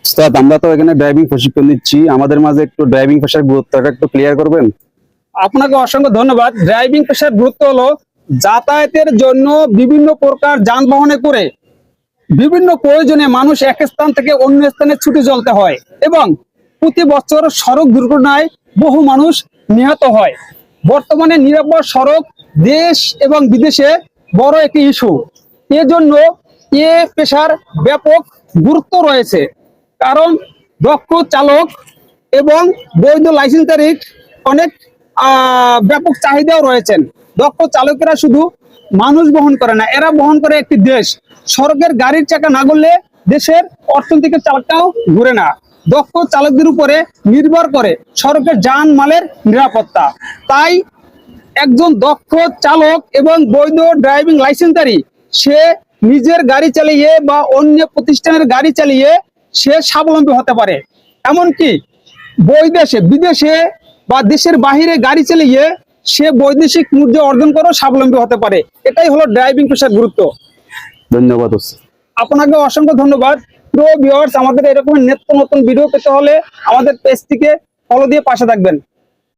উস্তাদ, আমরা তো এখানে ড্রাইভিং প্রশিক্ষণ নিচ্ছি, আমাদের মাঝে একটু ড্রাইভিং পেশার গুরুত্বটা একটু ক্লিয়ার করবেন? আপনাকে অসংখ্য ধন্যবাদ। ড্রাইভিং পেশার গুরুত্ব হলো যাতায়াতের জন্য বিভিন্ন প্রকার যানবাহনে করে বিভিন্ন প্রয়োজনে মানুষ এক স্থান থেকে অন্য স্থানে ছুটে চলতে হয় এবং প্রতি বছর সড়ক দুর্ঘটনায় বহু মানুষ নিহত হয়। বর্তমানে নিরাপদ সড়ক দেশ এবং বিদেশে বড় একটি ইস্যু। এজন্য এ পেশার ব্যাপক গুরুত্ব রয়েছে, কারণ দক্ষ চালক এবং বৈধ লাইসেন্সধারীর অনেক ব্যাপক চাহিদাও রয়েছেন। দক্ষ চালকেরা শুধু মানুষ বহন করে না, এরা বহন করে একটি দেশ। সড়কের গাড়ির চাকা না ঘুরলে দেশের অর্থনৈতিক চালকটাও ঘুরে না। দক্ষ চালকদের উপরে নির্ভর করে সড়কের যানমালের নিরাপত্তা। তাই একজন দক্ষ চালক এবং বৈধ ড্রাইভিং লাইসেন্সধারী সে নিজের গাড়ি চালিয়ে বা অন্য প্রতিষ্ঠানের গাড়ি চালিয়ে সে স্বাবলম্বী হতে পারে। এমনকি বৈদেশে বিদেশে বা দেশের বাহিরে গাড়ি চালিয়ে সে বৈদেশিক মুদ্রা অর্জন করেও স্বাবলম্বী হতে পারে। এটাই হলো ড্রাইভিং পেশার গুরুত্ব। ধন্যবাদ উস্তাদ। আপনাকে অসংখ্য ধন্যবাদ। প্রিয় ভিউয়ার্স, আমাদের এরকম নিত্য নতুন ভিডিও পেতে হলে আমাদের পেজটিকে ফলো দিয়ে পাশে থাকবেন।